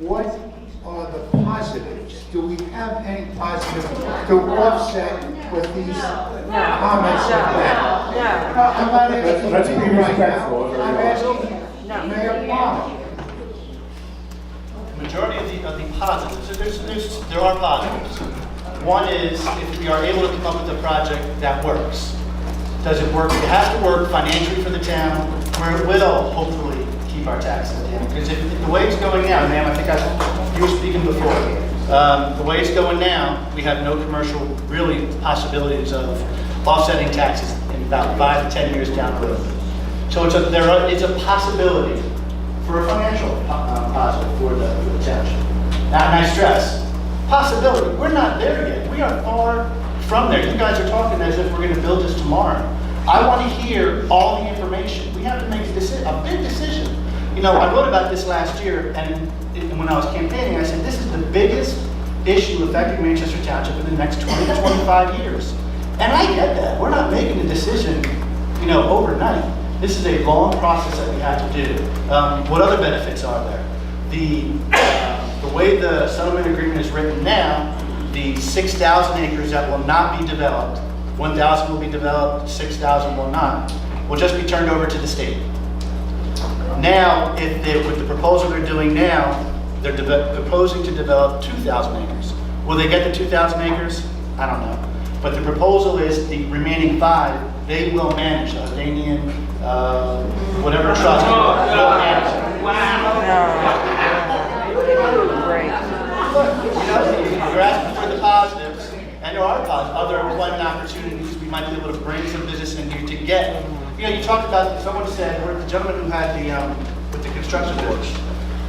what are the positives? Do we have any positives to offset with these comments of that? I'm not asking Let's you be right respectful now. of I'm everyone. asking Mayor Plummer. The majority of the positives, there are positives. One is if we are able to come up with a project that works. Does it work? It has to work financially for the town, where it will hopefully keep our taxes down. Because if the way it's going now, ma'am, I think you were speaking before, the way it's going now, we have no commercial, really, possibilities of offsetting taxes in about 5 to 10 years down the road. So it's a possibility for a financial positive for the township. Now, and I stress, possibility. We're not there yet. We are far from there. You guys are talking as if we're going to build this tomorrow. I want to hear all the information. We have to make a big decision. You know, I wrote about this last year, and when I was campaigning, I said, this is the biggest issue affecting Manchester Township in the next 20 to 25 years. And I get that. We're not making a decision, you know, overnight. This is a long process that we have to do. What other benefits are there? The way the settlement agreement is written now, the 6,000 acres that will not be developed, 1,000 will be developed, 6,000 will not, will just be turned over to the state. Now, with the proposal they're doing now, they're proposing to develop 2,000 acres. Will they get the 2,000 acres? I don't know. But the proposal is the remaining 5, they will manage. Albanian, whatever trust will manage. You're asking for the positives, and there are positives, other employment opportunities. We might be able to bring some business in here to get. You know, you talked about, someone said, the gentleman who had with the construction business,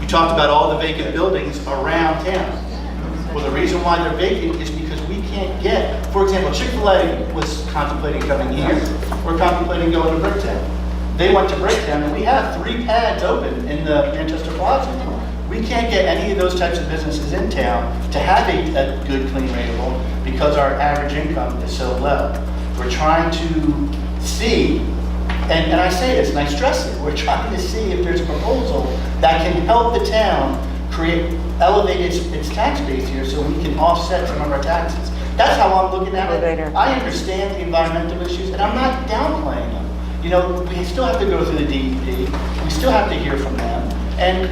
you talked about all the vacant buildings around town. Well, the reason why they're vacant is because we can't get, for example, Chick-fil-A was contemplating coming here. We're contemplating going to Bricktown. They went to Bricktown, and we have 3 pads open in the Manchester Plaza. We can't get any of those types of businesses in town to have a good, clean rateable because our average income is so low. We're trying to see, and I say this and I stress it, we're trying to see if there's a proposal that can help the town elevate its tax base here so we can offset some of our taxes. That's how I'm looking at it. I understand the environmental issues, and I'm not downplaying them. You know, we still have to go through the DEP. We still have to hear from them. And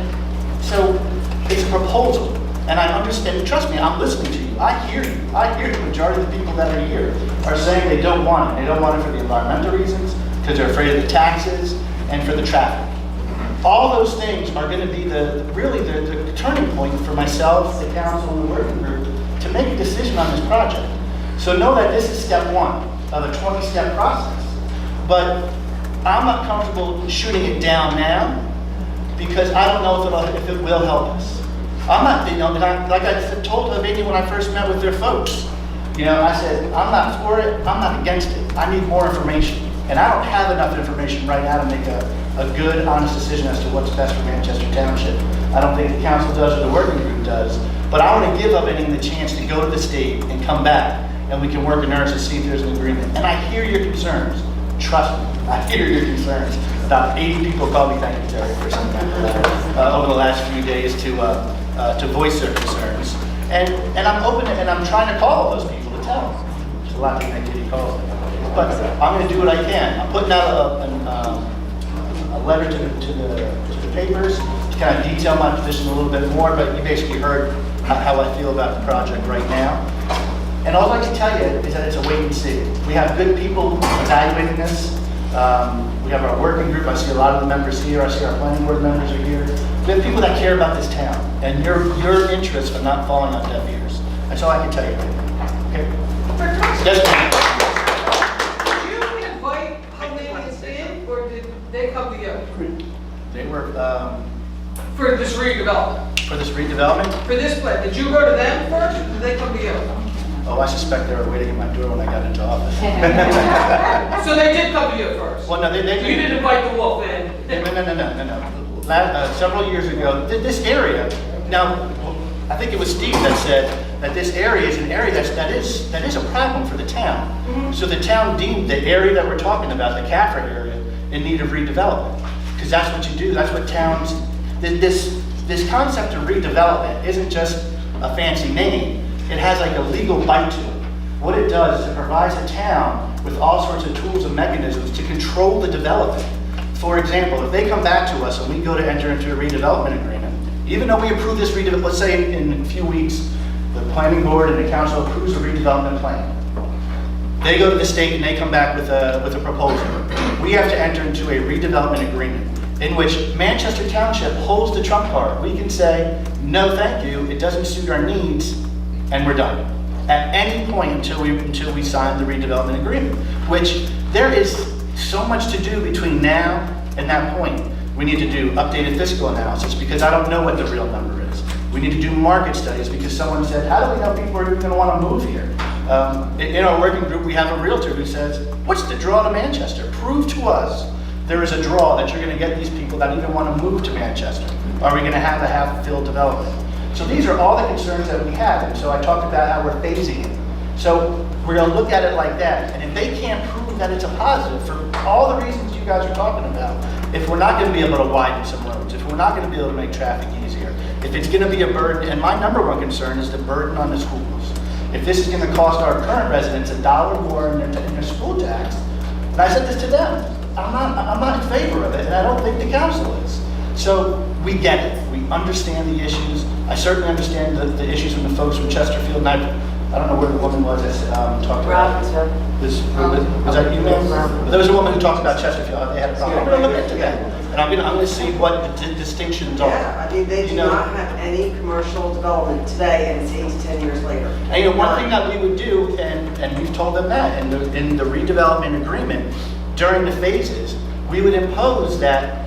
so it's a proposal, and I understand, trust me, I'm listening to you. I hear you. I hear the majority of the people that are here are saying they don't want it. They don't want it for the environmental reasons, because they're afraid of the taxes, and for the traffic. All those things are going to be really the turning point for myself, the council, and the working group to make a decision on this project. So know that this is step 1 of a 20-step process. But I'm not comfortable shooting it down now because I don't know if it will help us. I'm not, you know, like I told Albania when I first met with their folks, you know, I said, I'm not for it, I'm not against it. I need more information. And I don't have enough information right now to make a good, honest decision as to what's best for Manchester Township. I don't think the council does or the working group does. But I want to give Albania the chance to go to the state and come back, and we can work in earnest to see if there's an agreement. And I hear your concerns. Trust me, I hear your concerns. About 80 people called me, thank you, Terry, for some over the last few days to voice their concerns. And I'm open and I'm trying to call those people to tell them. There's a lot of activity calls. But I'm going to do what I can. I'm putting out a letter to the papers to kind of detail my position a little bit more, but you basically heard how I feel about the project right now. And all I'd like to tell you is that it's a wait and see. We have good people evaluating this. We have our working group. I see a lot of the members here. I see our planning board members are here. We have people that care about this town, and your interests are not falling on deaf ears. That's all I can tell you right now. Okay? Yes, ma'am. Did you invite Albanians in, or did they come to you? They were For this redevelopment? for this redevelopment. For this plan, did you go to them first, or did they come to you? Oh, I suspect they were waiting at my door when I got into office. So they did come to you first? Well, no, You didn't invite the wolf in? No. Several years ago, this area. Now, I think it was Steve that said that this area is an area that is a problem for the town. Mm-hmm. So the town deemed the area that we're talking about, the CAFRA area, in need of redevelopment, because that's what you do. That's what towns. This this concept of redevelopment isn't just a fancy name. It has like a legal bite to it. What it does is it provides a town with all sorts of tools and mechanisms to control the development. For example, if they come back to us and we go to enter into a redevelopment agreement, even though we approve this redevelopment, let's say in a few weeks, the planning board and the council approves a redevelopment plan. They go to the state and they come back with a proposal. We have to enter into a redevelopment agreement in which Manchester Township holds the trump card. We can say, no, thank you, it doesn't suit our needs, and we're done. At any point until we sign the redevelopment agreement, which there is so much to do between now and that point. We need to do updated fiscal analysis because I don't know what the real number is. We need to do market studies because someone said, how do we know people are even going to want to move here? In our working group, we have a realtor who says, what's the draw to Manchester? Prove to us there is a draw that you're going to get these people that even want to move to Manchester. Are we going to have a half-filled development? So these are all the concerns that we have, and so I talked about how we're phasing it. So we're going to look at it like that, and if they can't prove that it's a positive for all the reasons you guys are talking about, if we're not going to be able to widen some roads, if we're not going to be able to make traffic easier, if it's going to be a burden, and my number one concern is the burden on the schools. If this is going to cost our current residents $1 more in their school tax, and I said this to them, I'm not in favor of it, and I don't think the council is. So we get it. We understand the issues. I certainly understand the issues from the folks from Chesterfield. And I don't know where the woman was that talked about this. Was that you, ma'am? There was a woman who talked about Chesterfield. They had a problem. I'm going to look into that, and I'm going to see what the distinctions are. Yeah, I mean, they do not have any commercial development today, and it's 8 to 10 years later. And one thing that we would do, and we've told them that in the redevelopment agreement, during the phases, we would impose that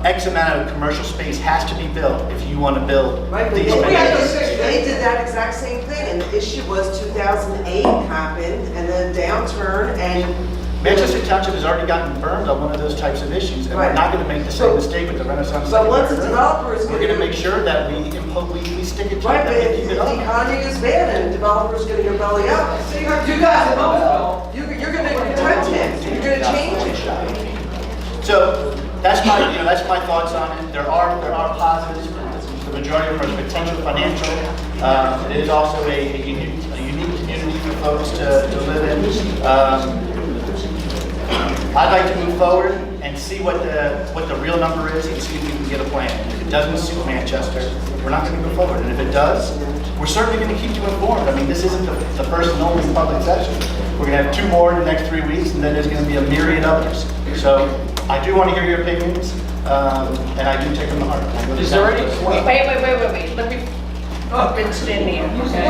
X amount of commercial space has to be built if you want to build Right, but these they did that exact same thing, and the issue was 2008 happened, and then downturn, and Manchester Township has already gotten burned on one of those types of issues, and we're not going to make the same mistake with the Renaissance. But once a Secondary developer is Road. We're going to make sure that we stick it to right, it, but that we if keep the it up. economy is bad and the developer's gonna go belly up, So you guys know. you're gonna protect him, you're gonna change it. So that's my thoughts on it. There are positives. The majority of them are potential financial. It is also a unique community for folks to live in. I'd like to move forward and see what the real number is and see if we can get a plan. If it doesn't suit Manchester, we're not going to move forward. And if it does, we're certainly going to keep you informed. I mean, this isn't the first and only public session. We're going to have 2 more in the next 3 weeks, and then there's going to be a myriad others. So I do want to hear your opinions, and I do take them to heart. Is there any? Wait. Let me finish in here. Okay?